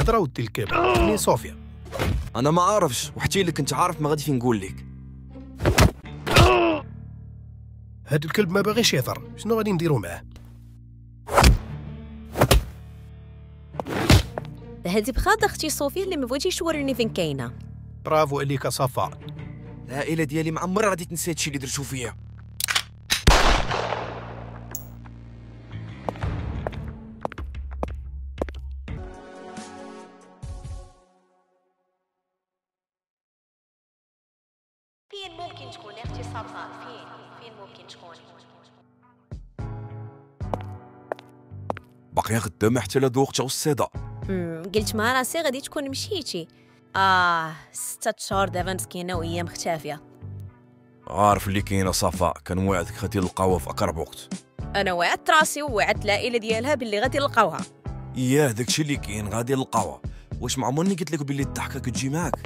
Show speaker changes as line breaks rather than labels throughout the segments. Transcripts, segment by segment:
الهضره ودي الكلب ني صوفيا.
انا ما عارفش، وحتى الا كنت عارف ما غادي فين نقول لك.
هاد الكلب ما باغيش يهضر، شنو غادي نديرو معاه؟
هذه بخاطر اختي صوفيا اللي ما بغيتيش توريني فين كاينه.
برافو عليك صفاء.
العائله ديالي ما عمرها غادي تنسى هادشي اللي درتو فيا.
فين ممكن تكون اختي صفاء؟ فين ممكن تكون؟
باقيه خدامه حتى لا دوقتها والصدى.
قلت مع راسي غادي تكون مشيتي. 6 شهور دابا مسكينه وهي مختفيه.
عارف اللي كاينه صفاء، كنوعدك غادي نلقاوها في اقرب وقت.
انا وعدت راسي ووعدت العائله ديالها باللي غادي نلقاوها.
اياه داكشي اللي كاين غادي نلقاوها. واش ما عمرني قلت لك باللي الضحكه كتجي معاك؟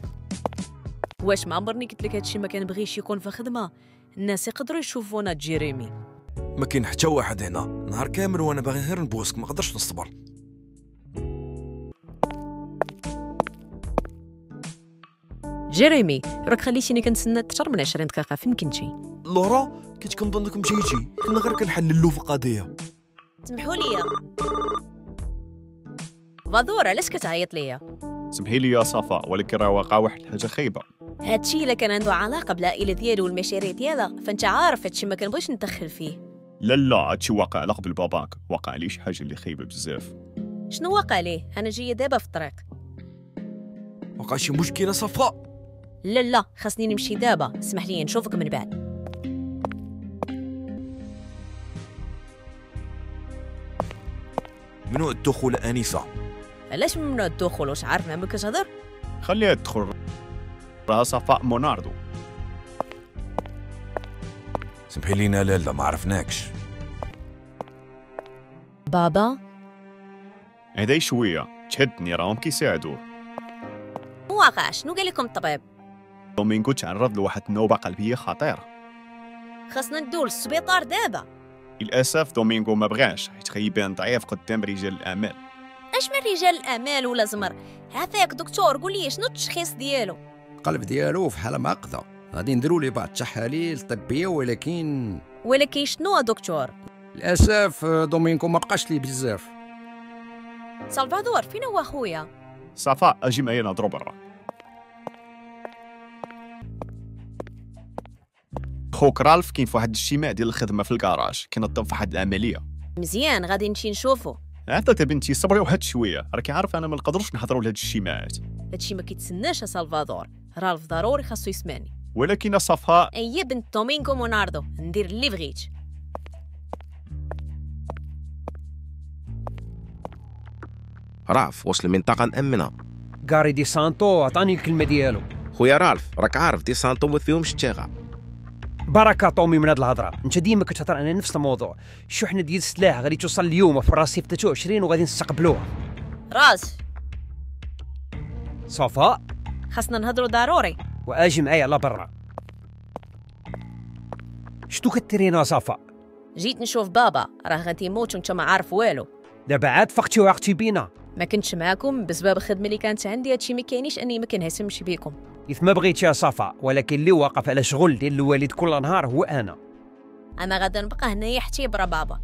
واش ما عمرني قلت لك هادشي ما كنبغيش يكون في خدمه؟ الناس يقدروا يشوفونا جيريمي.
ما كاين حتى واحد هنا، نهار كامل وانا باغي غير نبوسك، ما قدرش نصبر.
جيريمي راك خليتيني كنتسنى اكثر من 20 دقيقه. فين كنتي؟
لورا كنت كنظنك مشيتي، كنا غير كنحللو في قضيه.
سمحوا لي فادور، علاش كتعيط ليا؟
سمحي لي يا صفاء، ولكن راه واقع واحد الحاجه خايبه.
هادشي الا كان عنده علاقه بالعائله ديالو والمشاريع ديالها فانت عارف هادشي ما كنبغيش ندخل فيه.
لا هادشي واقع على قبل باباك، واقع لي شي حاجه اللي خايبه بزاف.
شنو واقع ليه؟ انا جايه دابا في الطريق.
وقع شي مشكله صفاء؟
لا خاصني نمشي دابا، اسمح لي نشوفك من بعد.
ممنوع الدخول انسه.
علاش ممنوع الدخول؟ واش عارف مع كتهضر؟
خليها تدخل، راه صفاء موناردو.
سمحي لينا لالا، ما عرفناكش.
بابا
هداي شويه تهدني، راهم كيساعدوه.
واقع شنو قال لكم الطبيب؟
دومينغو تعرض لواحد النوبه قلبيه خطيره.
خاصنا ندور للسبيطار دابا.
للاسف دومينغو ما بغاش، حيت غيبان ضعيف قدام رجال الاعمال.
اش من رجال الاعمال ولا زمر؟ عافاك دكتور، قول لي شنو التشخيص ديالو؟
القلب ديالو في حاله معقده، غادي نديروا ليه بعض التحاليل الطبيه، ولكن
شنو دكتور؟
للاسف دومينغو ما بقاش ليه بزاف.
سلفادور فين هو خويا؟
صفاء اجي معايا نهضروا برا. خوك رالف كاين في واحد الاجتماع ديال الخدمه في الكراج، كينظم في واحد العمليه.
مزيان غادي نمشي نشوفو.
عطاك بنتي صبري واحد شويه، راكي عارف انا ما نقدروش نحضروا لهاد الاجتماعات.
هادشي ما كيتسناش سلفادور، رالف ضروري خاصو يسمعني.
ولكن صفاء
اي بنت دومينغو موناردو، ندير اللي بغيت.
راف واصل المنطقة نأمنها.
كاري دي سانتو عطاني الكلمة ديالو.
خويا رالف راك عارف دي سانتو ما فيهمش الثقة.
بركة طومي من هاد الهضرة، انت ديما كتهضر على نفس الموضوع. الشحنة ديال السلاح غادي توصل اليوم في الرصيف 23 وغادي نستقبلوها.
راس
صفاء
خاصنا نهضروا ضروري.
واجي معايا على برا. شتو كديرينا صفاء؟
جيت نشوف بابا، راه غادي يموت وانت ما عارف والو.
دابا عاد فقتي وعقتي بينا.
ما كنتش معاكم بسبب الخدمه اللي كانت عندي، هادشي ما كاينيش اني ما كنهتمش بيكم.
كيف ما بغيتي يا صفاء، ولكن اللي واقف على شغل ديال الوالد كل نهار هو
انا غادا نبقى هنايا حتى يبرا بابا.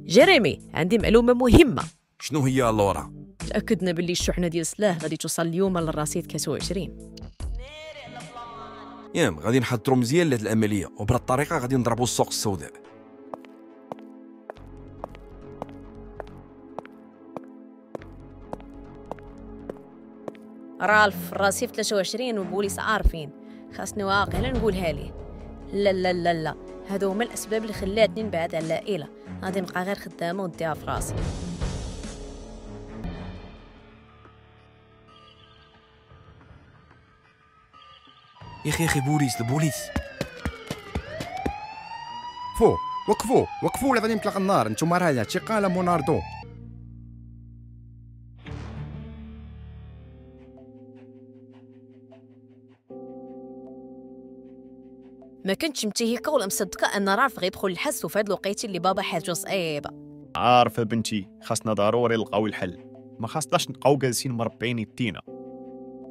جيريمي عندي معلومه مهمه.
شنو هي لورا؟
تاكدنا باللي الشحنه ديال السلاح غادي توصل اليوم للرصيد 23.
يام غادي نحضروا مزيان لهاد العمليه، وبهاد الطريقه غادي نضربوا السوق السوداء.
رالف الرصيف 23 والبوليس عارفين، خاصني واقيلا نقولها ليه. لا هادو هما الاسباب اللي خلاتني نبعد على العائله، غادي نبقى غير خدامه ونديها في راسي.
يا اخي بوليس، البوليس
فو وقفوا ولا غادي نطلق النار. نتوما راه هادشي قال موناردو.
ما كنتش متهيكه ولا مصدقه ان رالف غيدخل الحس وفي هاد الوقيته اللي بابا حاجه صعيبه.
عارفه بنتي، خاصنا ضروري نلقاو الحل، ما خاصناش نبقاو جالسين مربعين يدينا.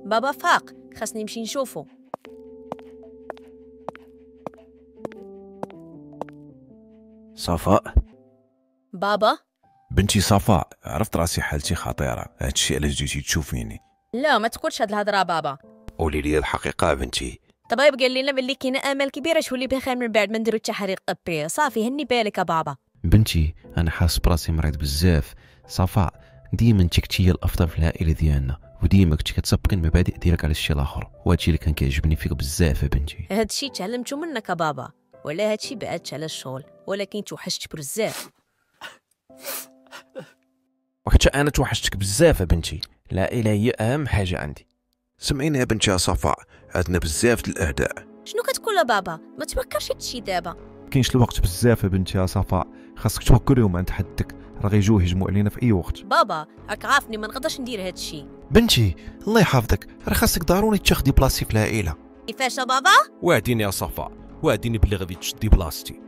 بابا فاق، خاصني نمشي نشوفو.
صفاء
بابا؟
بنتي صفاء، عرفت راسي حالتي خطيره، هادشي علاش جيتي تشوفيني.
لا ما تقولش هاد الهضره بابا.
قولي لي الحقيقه بنتي.
طبيب قال لنا باللي كاينه امل كبيره تولي بخير من بعد ما نديرو التحاليل الطبيه. صافي هني بالك يا بابا.
بنتي انا حاس براسي مريض بزاف. صفاء ديما انت كنتي الافضل في العائله ديالنا، وديما كنتي كتسبقي المبادئ ديالك على الشيء الاخر، وهادشي اللي كان كيعجبني فيك بزاف يا بنتي.
هادشي تعلمته منك يا بابا، ولا هادشي بعدت على الشغل، ولكن توحشتك بزاف.
وحتى انا توحشتك بزاف يا بنتي، العائله هي اهم حاجه عندي.
سمعيني يا بنتي يا صفاء، عندنا بزاف د الاعداء.
شنو كتقول يا بابا؟ ما تفكرش هادشي دابا.
كاينش الوقت بزاف يا بنتي يا صفاء، خاصك توكلهم عند حدك، راه غيجيو يهجموا علينا في اي وقت.
بابا راك عارفني ما نقدرش ندير هادشي.
بنتي الله يحفظك، راه خاصك ضروري تاخدي بلاصتي في العائله.
كيفاش يا بابا؟
وعديني يا صفاء، وعديني بلي غادي تشدي بلاصتي.